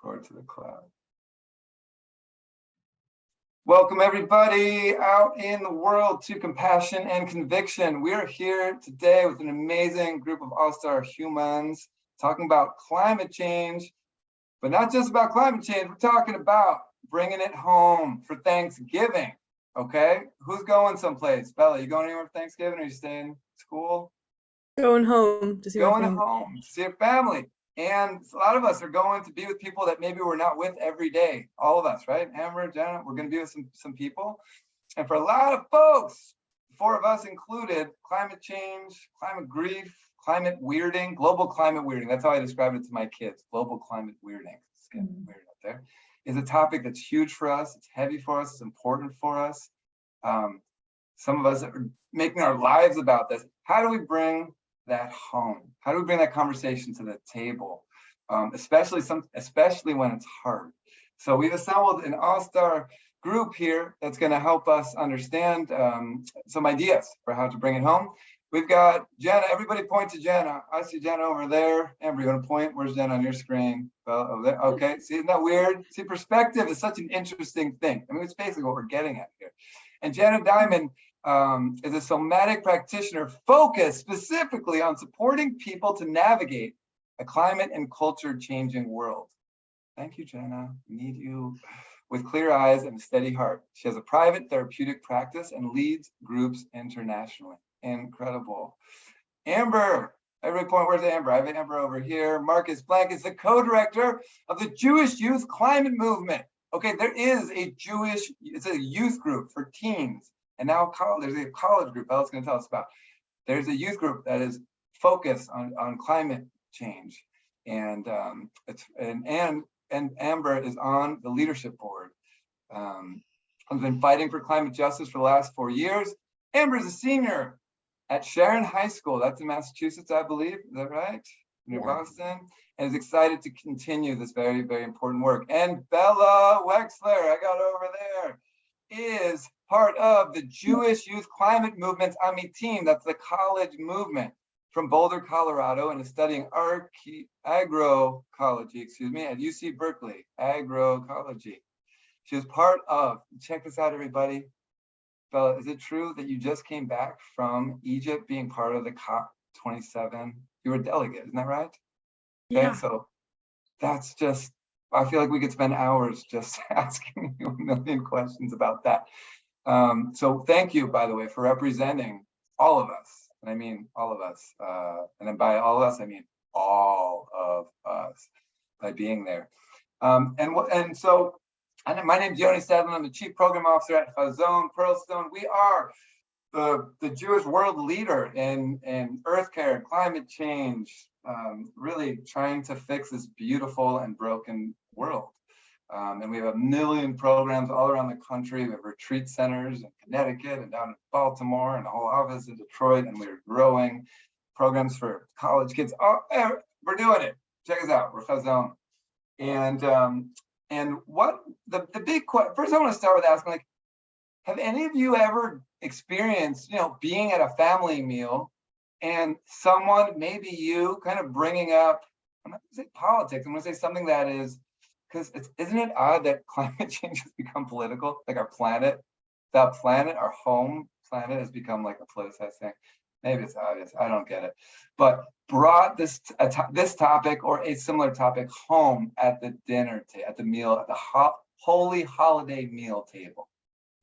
Record to the cloud. Welcome everybody out in the world to Compassion and Conviction. We are here today with an amazing group of all-star humans talking about climate change, but not just about climate change. We're talking about bringing it home for Thanksgiving. Okay, who's going someplace? Bella, you going anywhere for Thanksgiving, or you staying in school? Going home to see my family. Home to see your family. And a lot of us are going to be with people that maybe we're not with every day. All of us, right? Amber, Jenna, we're going to be with some people. And for a lot of folks, 4 of us included, climate change, climate grief, climate weirding, global climate weirding. That's how I describe it to my kids. Global climate weirding. It's getting weird out there. Is a topic that's huge for us. It's heavy for us. It's important for us. Some of us are making our lives about this. How do we bring that home? How do we bring that conversation to the table? Especially when it's hard. So we've assembled an all-star group here that's going to help us understand some ideas for how to bring it home. We've got Jenna. Everybody point to Jenna. I see Jenna over there. Amber, you want to point? Where's Jenna on your screen? Over there. Okay. See, isn't that weird? See, perspective is such an interesting thing. I mean, it's basically what we're getting at here. And Jenna Diamond is a somatic practitioner focused specifically on supporting people to navigate a climate and culture changing world. Thank you, Jenna. We need you with clear eyes and a steady heart. She has a private therapeutic practice and leads groups internationally. Incredible. Amber, everybody point, where's Amber? I have Amber over here. Marcus Blank is the co-director of the Jewish Youth Climate Movement. Okay, there is a it's a youth group for teens. And now there's a college group Bella's going to tell us about. There's a youth group that is focused on climate change. And Amber is on the leadership board. I've been fighting for climate justice for the last 4 years. Amber is a senior at Sharon High School. That's in Massachusetts, I believe. Is that right? Near Boston. And is excited to continue this very, very important work. And Bella Wexler, I got over there, is part of the Jewish Youth Climate Movement's AMI team. That's the college movement from Boulder, Colorado, and is studying agroecology, at UC Berkeley, agroecology. She was part of, check this out, everybody. Bella, is it true that you just came back from Egypt being part of the COP27? You were a delegate, isn't that right? Okay, yeah. So that's just, I feel like we could spend hours just asking you a million questions about that. So thank you, by the way, for representing all of us. And I mean all of us. And then by all of us, I mean all of us by being there. And my name is Yoni Stadlin. I'm the Chief Program Officer at Chazon Pearlstone. We are the Jewish world leader in earth care and climate change, really trying to fix this beautiful and broken world. And we have 1 million programs all around the country. We have retreat centers in Connecticut and down in Baltimore and a whole office in Detroit, and we're growing programs for college kids. We're doing it. Check us out. We're Chazon. And what the big question, first I want to start with asking, like, have any of you ever experienced, being at a family meal and someone, maybe you, kind of bringing up, I'm not going to say politics, I'm going to say something that is, because isn't it odd that climate change has become political? Like our planet, our home planet has become like a politicized thing. Maybe it's obvious, I don't get it. But brought this topic or a similar topic home at the dinner table, at the meal, at the holy holiday meal table.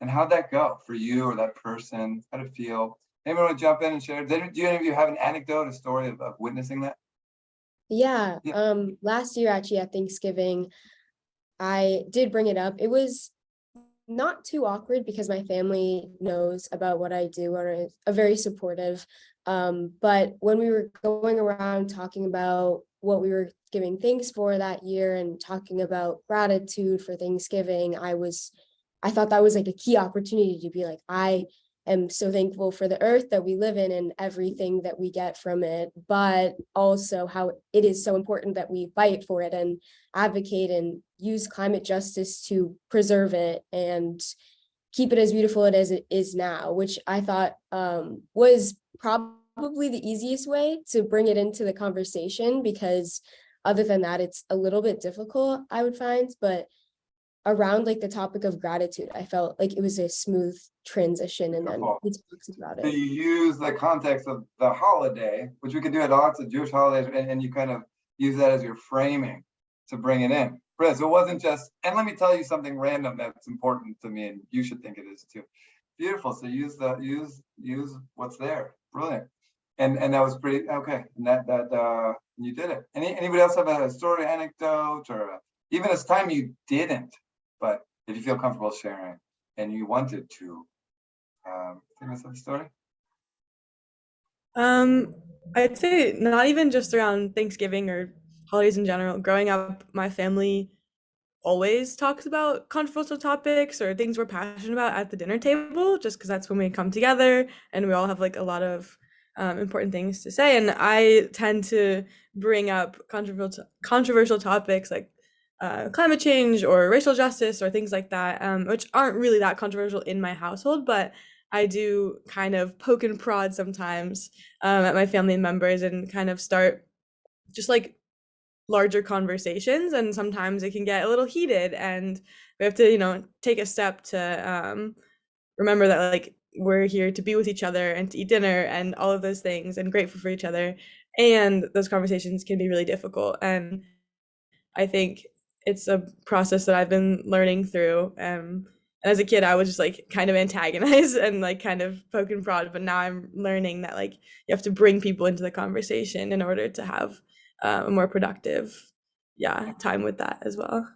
And how'd that go for you or that person? How'd it feel? Anyone want to jump in and share? Do any of you have an anecdote, a story of witnessing that? Yeah. Last year, actually, at Thanksgiving, I did bring it up. It was not too awkward because my family knows about what I do and are very supportive. But when we were going around talking about what we were giving thanks for that year and talking about gratitude for Thanksgiving, I thought that was like a key opportunity to be like, I am so thankful for the earth that we live in and everything that we get from it, but also how it is so important that we fight for it and advocate and use climate justice to preserve it and keep it as beautiful as it is now, which I thought was probably the easiest way to bring it into the conversation, because other than that, it's a little bit difficult, I would find. But around like the topic of gratitude, I felt like it was a smooth transition, and then we talked about So it. you use the context of the holiday, which we could do at lots of Jewish holidays, and you kind of use that as your framing to bring it in. So it wasn't just, and let me tell you something random that's important to me, and you should think it is too. Beautiful. So use what's there. Brilliant. And that was pretty okay. And that you did it. Anybody else have a story, anecdote, or even a time you didn't, but if you feel comfortable sharing and you wanted to, tell us a story. I'd say not even just around Thanksgiving or holidays in general. Growing up, my family always talks about controversial topics or things we're passionate about at the dinner table, just because that's when we come together and we all have like a lot of important things to say. And I tend to bring up controversial topics like climate change or racial justice or things like that, which aren't really that controversial in my household, but I do kind of poke and prod sometimes at my family members and kind of start just like larger conversations, and sometimes it can get a little heated, and we have to take a step to remember that like we're here to be with each other and to eat dinner and all of those things and grateful for each other, and those conversations can be really difficult. And I think it's a process that I've been learning through. As a kid, I was just like kind of antagonized and like kind of poke and prod, but now I'm learning that like you have to bring people into the conversation in order to have a more productive, time with that as well.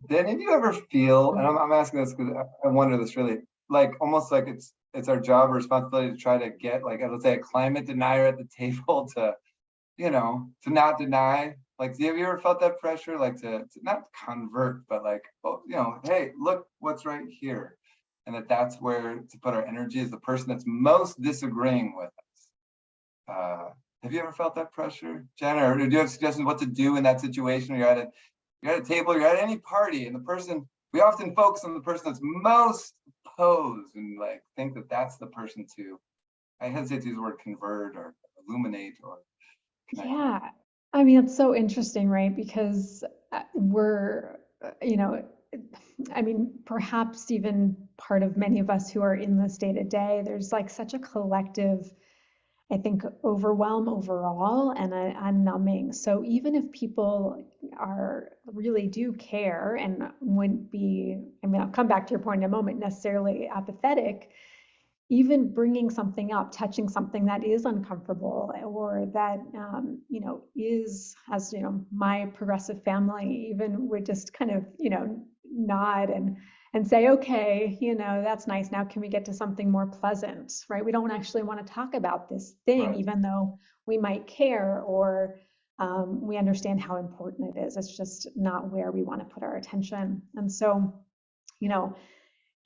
Did any of you ever feel, and I'm asking this because I wonder this really, like almost like it's our job or responsibility to try to get like, let's say, a climate denier at the table to not deny. Like, have you ever felt that pressure, like to not convert, but like, oh, hey, look what's right here, and that's where to put our energy is the person that's most disagreeing with us. Have you ever felt that pressure, Jenna, or do you have suggestions what to do in that situation? You're at a table, you're at any party, and we often focus on the person that's most opposed and like think that that's the person to, I hesitate to use the word convert or illuminate or connect. Yeah, I mean, it's so interesting, right? Because we're, I mean, perhaps even part of many of us who are in this day to day, there's like such a collective, I think, overwhelm overall and a numbing. So even if people really do care and wouldn't be, I mean, I'll come back to your point in a moment, necessarily apathetic, even bringing something up, touching something that is uncomfortable or that, is, as my progressive family even would just kind of, nod and say, okay, that's nice. Now can we get to something more pleasant, right? We don't actually want to talk about this thing, right, even though we might care or we understand how important it is. It's just not where we want to put our attention. And so,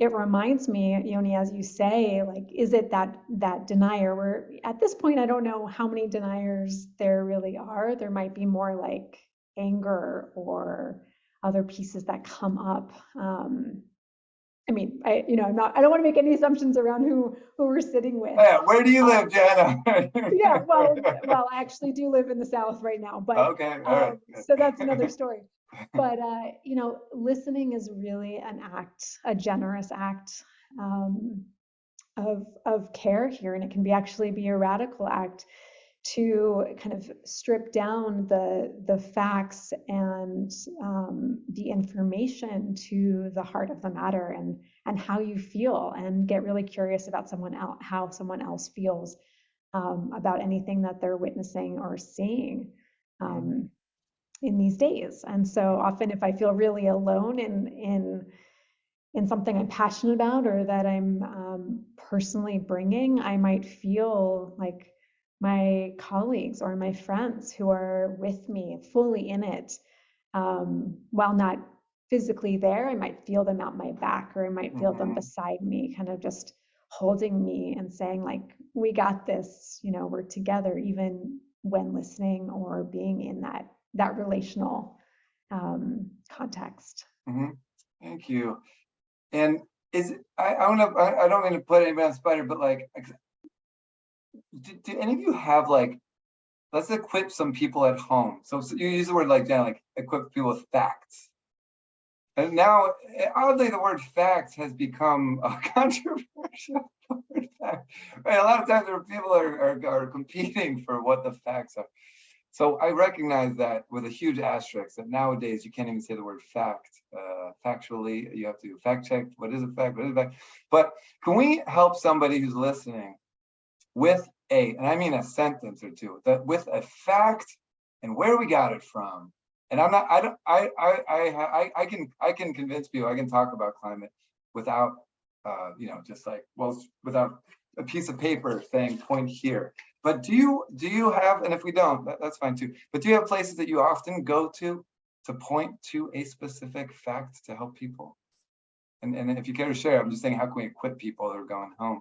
it reminds me, Yoni, as you say, like, is it that denier? Where at this point, I don't know how many deniers there really are. There might be more like anger or other pieces that come up. I mean, I don't want to make any assumptions around who we're sitting with. Yeah, where do you live, Jenna? Yeah, well, I actually do live in the South right now, but okay, all right. So that's another story. But listening is really an act, a generous act of care here, and it can actually be a radical act to kind of strip down the facts and the information to the heart of the matter and how you feel, and get really curious about how someone else feels about anything that they're witnessing or seeing in these days. And so often, if I feel really alone in something I'm passionate about or that I'm personally bringing, I might feel like my colleagues or my friends who are with me fully in it, while not physically there, I might feel them at my back, or I might feel them beside me, kind of just holding me and saying like, we got this, we're together, even when listening or being in that relational context. Thank you. And I don't mean to put anybody on the spider, but like, do any of you have like let's equip some people at home. So you use the word like, Jen, like equip people with facts. And now, oddly, the word facts has become a controversial word. Fact. Right? A lot of times people are competing for what the facts are. So I recognize that with a huge asterisk that nowadays you can't even say the word fact. Factually, you have to fact check. What is a fact? What is a fact? But can we help somebody who's listening with and I mean a sentence or two, that with a fact and where we got it from? And I'm not, I can convince people, I can talk about climate without, just like, well, without a piece of paper saying point here. But do you have, and if we don't, that's fine too, but do you have places that you often go to point to a specific fact to help people? And if you care to share, I'm just saying, how can we equip people that are going home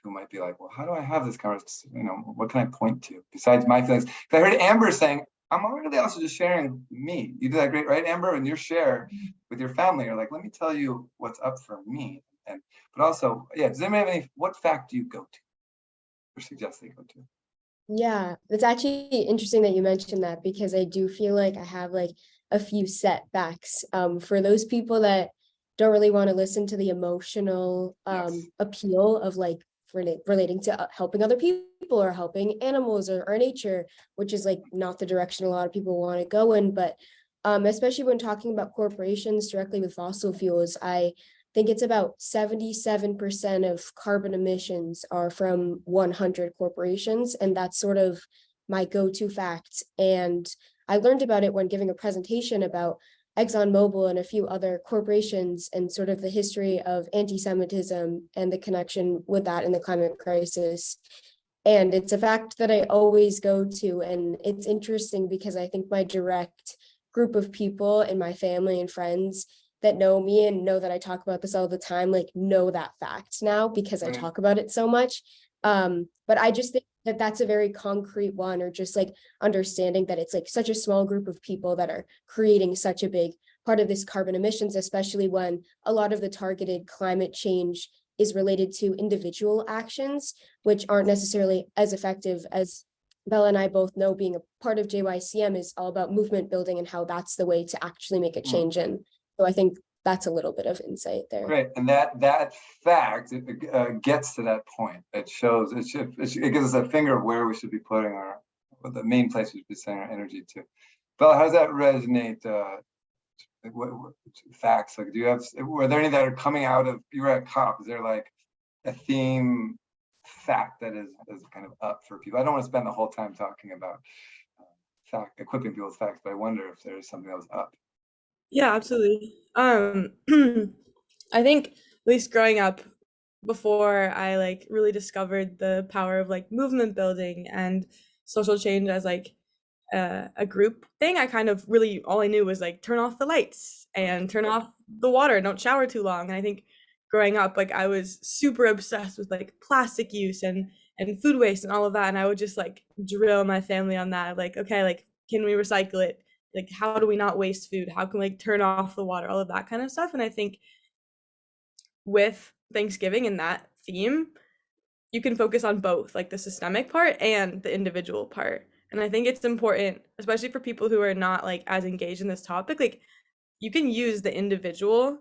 who might be like, well, how do I have this conversation? What can I point to besides my feelings? Because I heard Amber saying, I'm really also just sharing me. You did that great, right, Amber? And your share with your family, you're like, let me tell you what's up for me. But also, yeah, does anybody have any, what fact do you go to or suggest they go to? Yeah, it's actually interesting that you mentioned that, because I do feel like I have like a few setbacks for those people that don't really want to listen to the emotional appeal of like relating to helping other people or helping animals or nature, which is like not the direction a lot of people want to go in. But especially when talking about corporations directly with fossil fuels, I think it's about 77% of carbon emissions are from 100 corporations. And that's sort of my go-to fact. And I learned about it when giving a presentation about ExxonMobil and a few other corporations and sort of the history of anti-Semitism and the connection with that in the climate crisis. And it's a fact that I always go to. And it's interesting because I think my direct group of people in my family and friends that know me and know that I talk about this all the time, like know that fact now because I talk about it so much. But I just think that that's a very concrete one, or just like understanding that it's like such a small group of people that are creating such a big part of this carbon emissions, especially when a lot of the targeted climate change is related to individual actions, which aren't necessarily as effective as Bella and I both know. Being a part of JYCM is all about movement building and how that's the way to actually make a change in. So I think that's a little bit of insight there. Great, and that fact gets to that point. It shows it gives us a finger of where we should be putting the main place we should be sending our energy to. Bella, how does that resonate? What facts? Like, do you have? Were there any that are coming out of? You were at COP. Is there like a theme fact that is kind of up for people? I don't want to spend the whole time talking about equipping people with facts, but I wonder if there's something that was up. Yeah, absolutely. I think at least growing up, before I like really discovered the power of like movement building and social change as like a group thing, I kind of really, all I knew was like turn off the lights and turn off the water, don't shower too long. And I think growing up, like I was super obsessed with like plastic use and food waste and all of that. And I would just like drill my family on that. Like, okay, like can we recycle it? Like, how do we not waste food? How can we like turn off the water? All of that kind of stuff. And I think with Thanksgiving and that theme, you can focus on both, like the systemic part and the individual part. And I think it's important, especially for people who are not like as engaged in this topic, like you can use the individual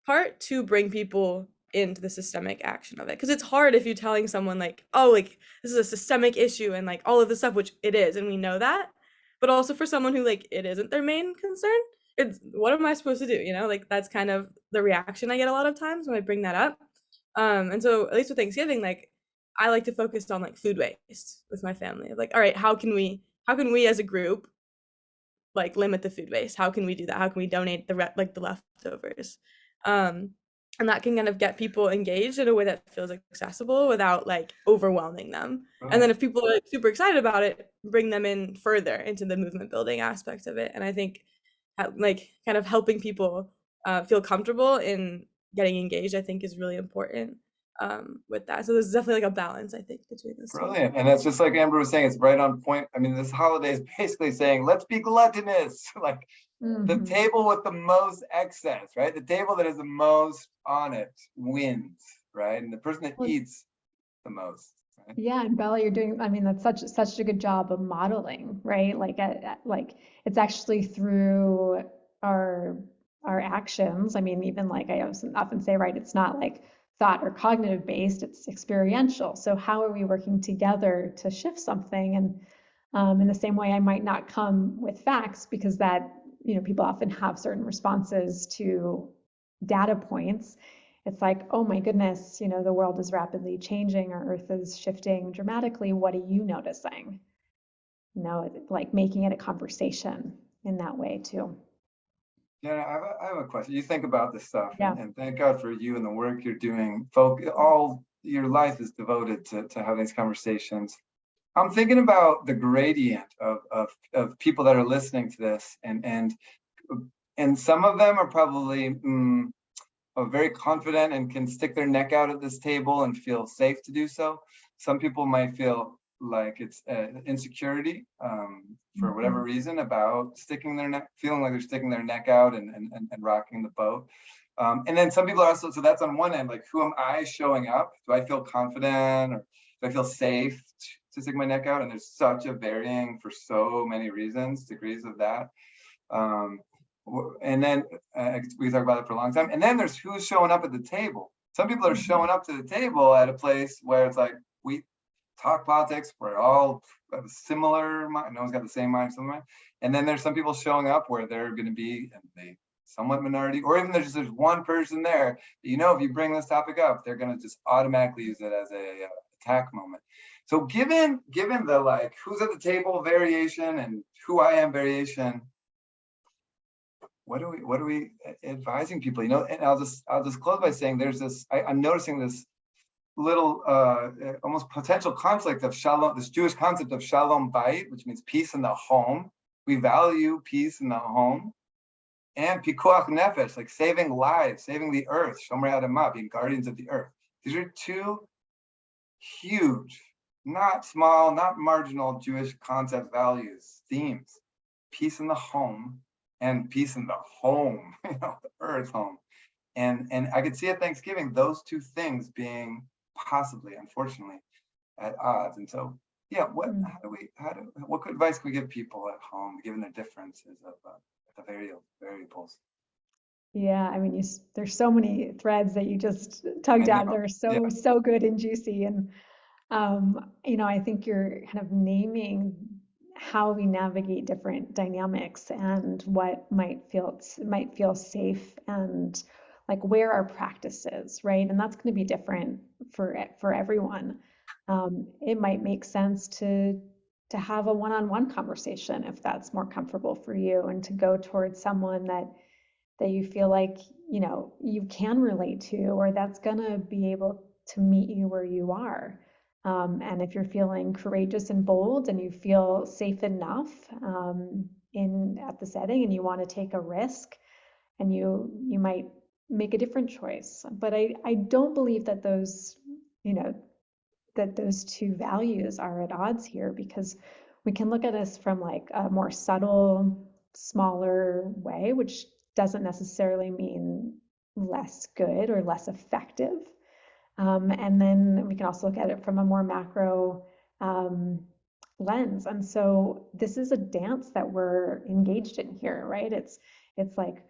part to bring people into the systemic action of it. Because it's hard if you're telling someone like, oh, like this is a systemic issue and like all of this stuff, which it is, and we know that. But also for someone who like it isn't their main concern, it's what am I supposed to do? You know, like that's kind of the reaction I get a lot of times when I bring that up. And so at least with Thanksgiving, like I like to focus on like food waste with my family. Like, all right, how can we as a group like limit the food waste? How can we do that? How can we donate the leftovers? And that can kind of get people engaged in a way that feels accessible without like overwhelming them. Right. And then if people are like super excited about it, bring them in further into the movement building aspect of it. And I think like kind of helping people feel comfortable in getting engaged, I think is really important with that. So there's definitely like a balance, I think, between this. Brilliant. And that's just like Amber was saying, it's right on point. I mean, this holiday is basically saying, let's be gluttonous. Like the table with the most excess, right? The table that has the most on it wins, right? And the person that eats the most. right? Yeah, and Bella, you're doing, I mean, that's such a good job of modeling, right? Like it's actually through our our actions. I mean, even like I often say, right, it's not like thought or cognitive based, it's experiential. So how are we working together to shift something? And in the same way, I might not come with facts because that, you know, people often have certain responses to data points. It's like, oh my goodness, you know, the world is rapidly changing, our earth is shifting dramatically. What are you noticing? You know, like making it a conversation in that way too. Yeah, I have a question. You think about this stuff, Yeah. and thank God for you and the work you're doing. All your life is devoted to having these conversations. I'm thinking about the gradient of people that are listening to this, and some of them are probably are very confident and can stick their neck out at this table and feel safe to do so. Some people might feel like it's insecurity for whatever reason about sticking their neck, feeling like they're sticking their neck out and rocking the boat. And then some people are also, so that's on one end, like, who am I showing up? Do I feel confident, or do I feel safe to stick my neck out? And there's such a varying, for so many reasons, degrees of that. And then we talk about it for a long time. And then there's who's showing up at the table. Some people are showing up to the table at a place where it's like, we talk politics, we're all have a similar mind, no one's got the same mind, similar mind. And then there's some people showing up where they're going to be the somewhat minority, or even there's one person there, you know, if you bring this topic up, they're going to just automatically use it as a attack moment. So given the like who's at the table variation and who I am variation, what are we advising people? You know, and I'll just close by saying there's this. I'm noticing this little almost potential conflict of shalom, this Jewish concept of shalom bayit, which means peace in the home. We value peace in the home, and pikuach nefesh, like saving lives, saving the earth, shomer adamah, being guardians of the earth. These are two huge, not small, not marginal Jewish concept values, themes. Peace in the home and peace in the home, you know, the earth home. And I could see at Thanksgiving those two things being possibly, unfortunately, at odds. And so, yeah, what advice can we give people at home, given the differences of the variables? Yeah, I mean, there's so many threads that you just tugged at. They're so good and juicy. And you know, I think you're kind of naming how we navigate different dynamics and what might feel safe, and like where our practice is, right? And that's going to be different for everyone. It might make sense to have a one-on-one conversation if that's more comfortable for you, and to go towards someone that you feel like, you know, you can relate to, or that's going to be able to meet you where you are. And if you're feeling courageous and bold and you feel safe enough at the setting, and you want to take a risk, and you might make a different choice. But I don't believe that those, you know, that those two values are at odds here, because we can look at this from like a more subtle, smaller way, which doesn't necessarily mean less good or less effective. And then we can also look at it from a more macro lens. And so this is a dance that we're engaged in here, right? It's like,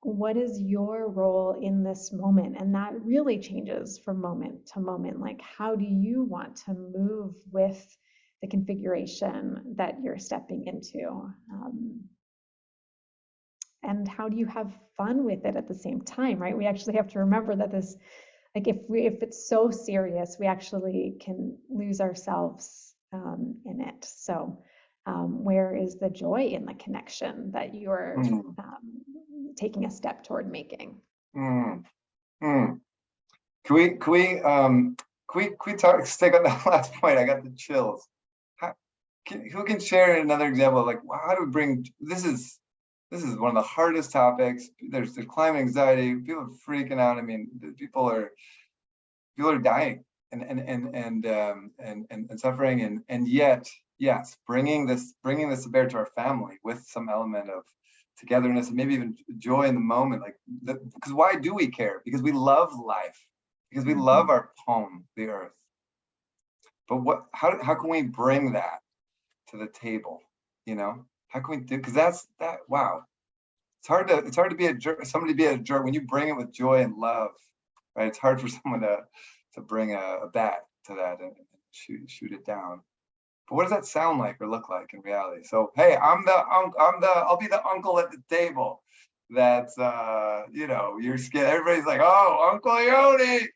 what is your role in this moment? And that really changes from moment to moment. Like, how do you want to move with the configuration that you're stepping into? And how do you have fun with it at the same time, right? We actually have to remember that this, like, if it's so serious, we actually can lose ourselves in it. So where is the joy in the connection that you're taking a step toward making? Can we talk, stick on that last point? I got the chills. Who can share another example of like, how do we bring, this is one of the hardest topics. There's the climate anxiety, people are freaking out. I mean, people are dying and suffering, and yet, yes, bringing this to bear to our family with some element of togetherness and maybe even joy in the moment, like because why do we care? Because we love life, because we love our home, the earth. But how can we bring that to the table? How can we do, because wow. It's hard to be a jerk, somebody to be a jerk when you bring it with joy and love, right? It's hard for someone to bring a bat to that and shoot it down. But what does that sound like or look like in reality? So hey, I'll be the uncle at the table. That's you're scared. Everybody's like, oh, Uncle Yoni,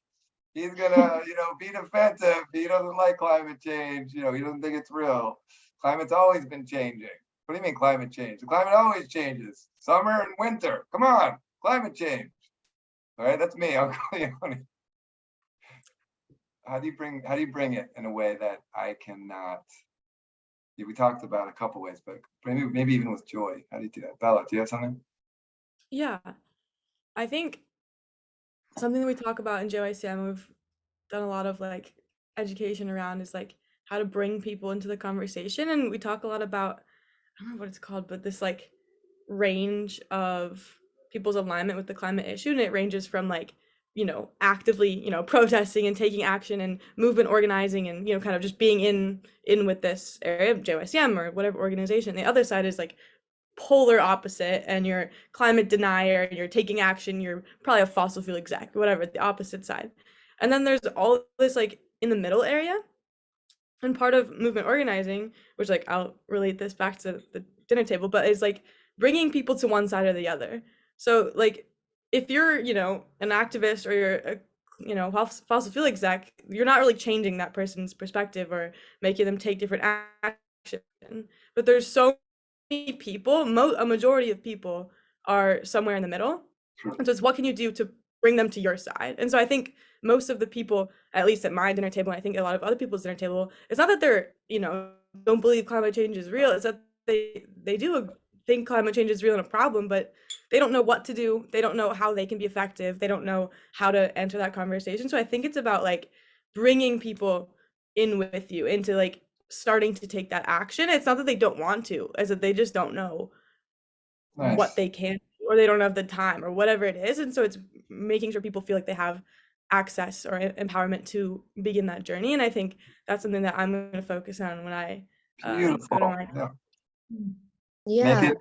he's gonna be defensive. He doesn't like climate change. He doesn't think it's real. Climate's always been changing. What do you mean climate change? The climate always changes. Summer and winter. Come on, climate change. All right, that's me, Uncle Yoni. How do you bring it in a way that I cannot? We talked about a couple ways, but maybe even with joy. How do you do that? Bella, do you have something? Yeah, I think something that we talk about in JYCM, we've done a lot of like education around, is like how to bring people into the conversation. And we talk a lot about, I don't know what it's called, but this like range of people's alignment with the climate issue. And it ranges from like, actively, protesting and taking action and movement organizing and, kind of just being in with this area of JYCM or whatever organization. The other side is like polar opposite, and you're climate denier, you're taking action, you're probably a fossil fuel exec, whatever, the opposite side. And then there's all this like in the middle area. And part of movement organizing, which like I'll relate this back to the dinner table, but is like bringing people to one side or the other. So like if you're, an activist or you're a, fossil fuel exec, you're not really changing that person's perspective or making them take different action. But there's so many people, a majority of people are somewhere in the middle. And so it's what can you do to bring them to your side? And so I think most of the people, at least at my dinner table, and I think a lot of other people's dinner table, it's not that they're, don't believe climate change is real. It's that they do think climate change is real and a problem, but they don't know what to do. They don't know how they can be effective. They don't know how to enter that conversation. So I think it's about like bringing people in with you into like starting to take that action. It's not that they don't want to, as that they just don't know what they can do, or they don't have the time or whatever it is. And so it's making sure people feel like they have access or empowerment to begin that journey. And I think that's something that I'm going to focus on when I go to my Yeah.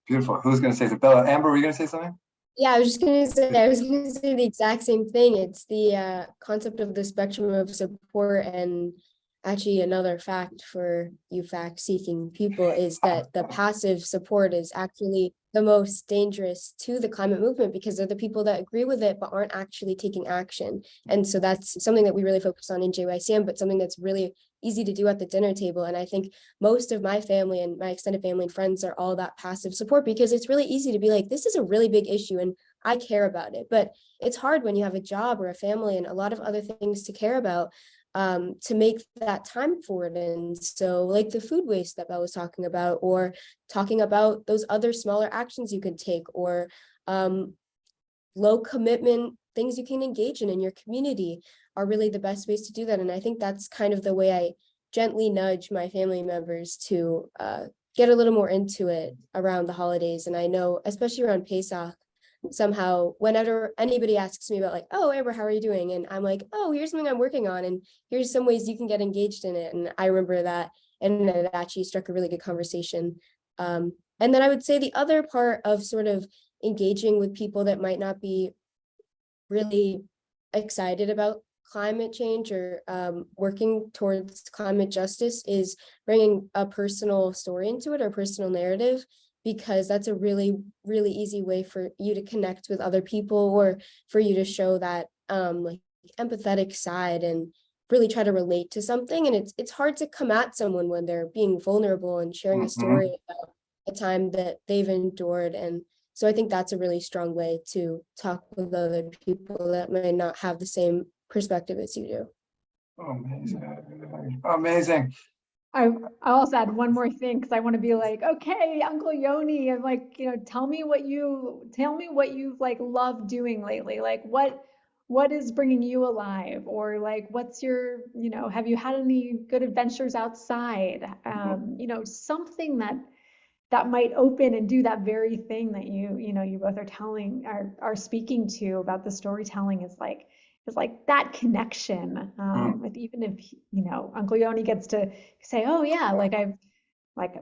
Beautiful. Who's going to say something? Bella, Amber, were you going to say something? Yeah, I was going to say the exact same thing. It's the concept of the spectrum of support. And actually another fact for you fact-seeking people is that the passive support is actually the most dangerous to the climate movement, because they're the people that agree with it but aren't actually taking action. And so that's something that we really focus on in JYCM, but something that's really easy to do at the dinner table. And I think most of my family and my extended family and friends are all that passive support, because it's really easy to be like, this is a really big issue and I care about it. But it's hard when you have a job or a family and a lot of other things to care about, to make that time for it. And so like the food waste that Belle was talking about, or talking about those other smaller actions you can take, or low commitment things you can engage in your community are really the best ways to do that. And I think that's kind of the way I gently nudge my family members to get a little more into it around the holidays. And I know, especially around Pesach, somehow whenever anybody asks me about like, oh, Amber, how are you doing? And I'm like, oh, here's something I'm working on, and here's some ways you can get engaged in it. And I remember that, and it actually struck a really good conversation. And then I would say the other part of sort of engaging with people that might not be really excited about climate change or working towards climate justice is bringing a personal story into it, or personal narrative, because that's a really, really easy way for you to connect with other people, or for you to show that like empathetic side and really try to relate to something. And it's hard to come at someone when they're being vulnerable and sharing a story about a time that they've endured. And so I think that's a really strong way to talk with other people that may not have the same perspective as you do. Amazing. Amazing. I'll also add one more thing, because I want to be like, okay, Uncle Yoni, and like, tell me what you've like loved doing lately. Like what is bringing you alive, or like, what's your, have you had any good adventures outside? Something that might open and do that very thing that you both are speaking to about the storytelling, is like like that connection. With even if, you know, Uncle Yoni gets to say, oh yeah, like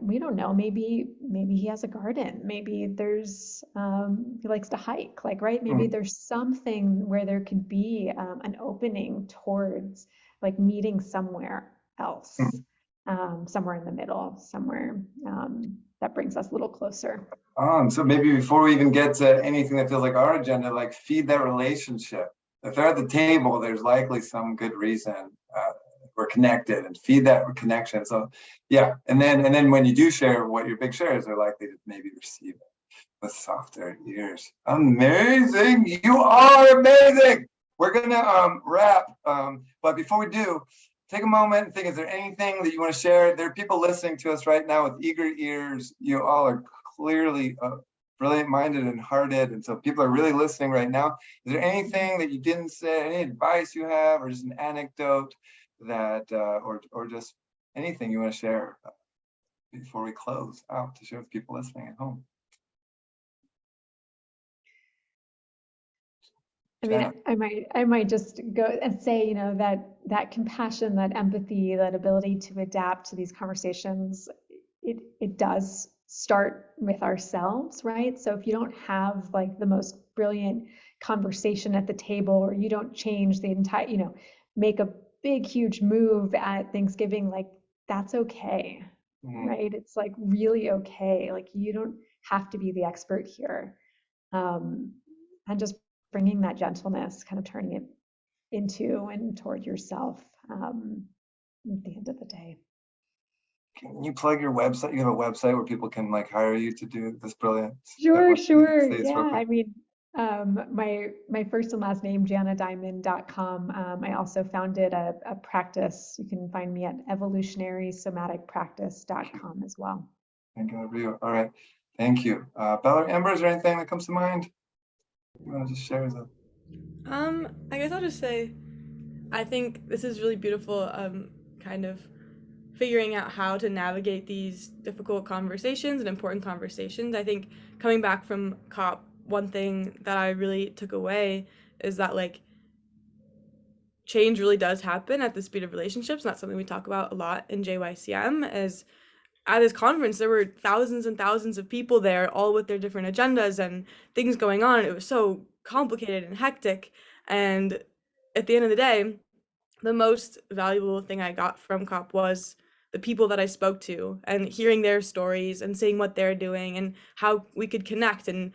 we don't know, maybe he has a garden, maybe there's he likes to hike, like, right, maybe there's something where there could be an opening towards like meeting somewhere else, somewhere in the middle, somewhere that brings us a little closer. So maybe before we even get to anything that feels like our agenda, like feed that relationship. If they're at the table, there's likely some good reason we're connected, and feed that connection. So yeah, and then when you do share what your big shares, are likely to maybe receive it with softer ears. Amazing, you are amazing. We're gonna wrap, but before we do, take a moment and think, is there anything that you want to share? There are people listening to us right now with eager ears. You all are clearly brilliant minded and hearted, and so people are really listening right now. Is there anything that you didn't say, any advice you have, or just an anecdote that or just anything you want to share before we close out to share with people listening at home? I mean, I might just go and say, you know, that compassion, that empathy, that ability to adapt to these conversations, it does start with ourselves, right? So if you don't have like the most brilliant conversation at the table, or you don't change the entire, you know, make a big, huge move at Thanksgiving, like that's okay, right? It's like really okay. Like you don't have to be the expert here. And just bringing that gentleness, kind of turning it into and toward yourself at the end of the day. Can you plug your website? You have a website where people can like hire you to do this brilliant. Sure. Yeah, I mean, my first and last name, janadiamond.com. I also founded a practice. You can find me at evolutionarysomaticpractice.com as well. Thank you. All right. Thank you. Bella or Amber, is there anything that comes to mind you want to just share with us? I guess I'll just say, I think this is really beautiful, kind of figuring out how to navigate these difficult conversations and important conversations. I think coming back from COP, one thing that I really took away is that like change really does happen at the speed of relationships. And that's something we talk about a lot in JYCM. As at this conference, there were thousands and thousands of people there, all with their different agendas and things going on. It was so complicated and hectic. And at the end of the day, the most valuable thing I got from COP was the people that I spoke to and hearing their stories and seeing what they're doing and how we could connect and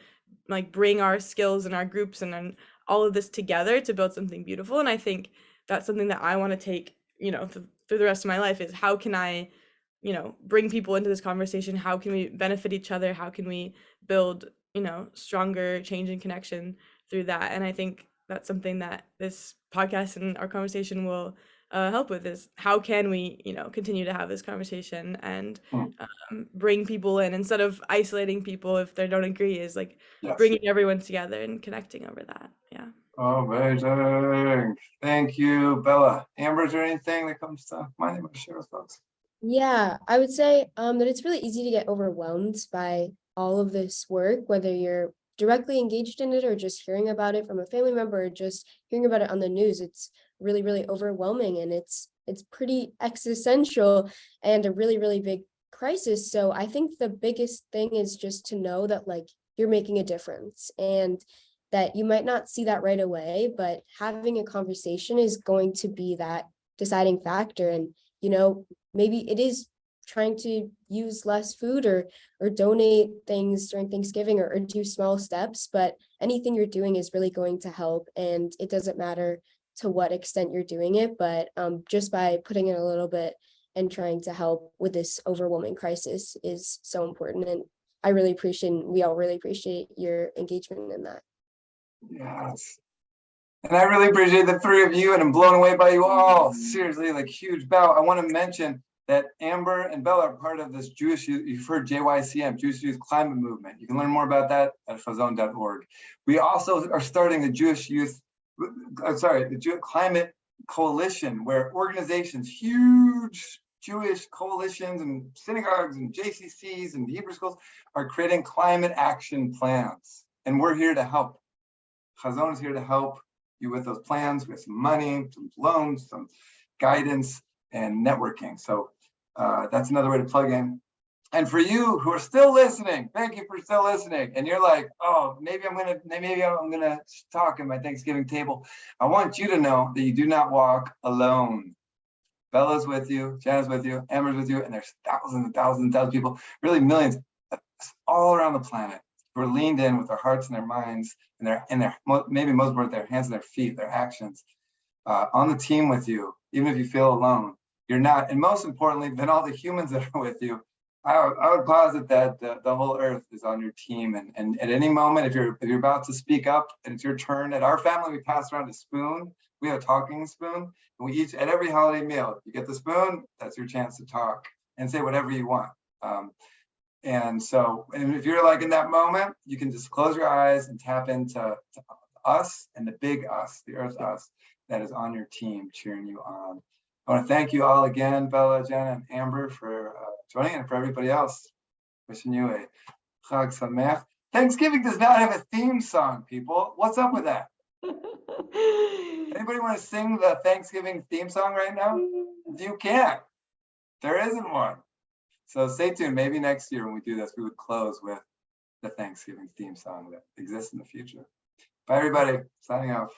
like bring our skills and our groups and all of this together to build something beautiful. And I think that's something that I want to take, you know, through the rest of my life, is how can I, you know, bring people into this conversation? How can we benefit each other? How can we build, you know, stronger change and connection through that? And I think that's something that this podcast and our conversation will help with, is how can we, you know, continue to have this conversation and bring people in instead of isolating people if they don't agree, is like bringing everyone together and connecting over that. Yeah. Amazing. Thank you, Bella. Amber, is there anything that comes to mind you want to share with folks? Yeah, I would say that it's really easy to get overwhelmed by all of this work, whether you're directly engaged in it or just hearing about it from a family member or just hearing about it on the news. It's really, really overwhelming, and it's pretty existential and a really, really big crisis. So I think the biggest thing is just to know that like you're making a difference, and that you might not see that right away, but having a conversation is going to be that deciding factor. And, you know, maybe it is trying to use less food or donate things during Thanksgiving or do small steps, but anything you're doing is really going to help. And it doesn't matter to what extent you're doing it, but just by putting in a little bit and trying to help with this overwhelming crisis is so important. And I really appreciate, we all really appreciate your engagement in that. Yes. And I really appreciate the three of you, and I'm blown away by you all. Seriously, like huge bow. I want to mention that Amber and Bella are part of this Jewish Youth, you've heard JYCM, Jewish Youth Climate Movement. You can learn more about that at chazon.org. We also are starting the Jewish Youth, the Jewish Climate Coalition, where organizations, huge Jewish coalitions and synagogues and JCCs and Hebrew schools are creating climate action plans. And we're here to help. Chazon is here to help. you with those plans, with some money, some loans, some guidance, and networking. So that's another way to plug in. And for you who are still listening, thank you for still listening. And you're like, oh, maybe I'm gonna talk at my Thanksgiving table. I want you to know that you do not walk alone. Bella's with you, Jenna's with you, Amber's with you, and there's thousands and thousands and thousands of people, really millions, all around the planet who are leaned in with their hearts and their minds and their maybe most important, their hands and their feet, their actions, on the team with you. Even if you feel alone, you're not. And most importantly, than all the humans that are with you, I would posit that the whole earth is on your team. And at any moment, if you're about to speak up and it's your turn, at our family, we pass around a spoon. We have a talking spoon. And we each, at every holiday meal, you get the spoon, that's your chance to talk and say whatever you want. And so, and if you're like in that moment, you can just close your eyes and tap into us and the big us, the earth us, that is on your team cheering you on. I want to thank you all again, Bella, Jenna, and Amber, for joining, and for everybody else. Wishing you a Chag Sameach. Thanksgiving does not have a theme song, people. What's up with that? Anybody want to sing the Thanksgiving theme song right now? You can't. There isn't one. So stay tuned. Maybe next year when we do this, we would close with the Thanksgiving theme song that exists in the future. Bye, everybody. Signing off.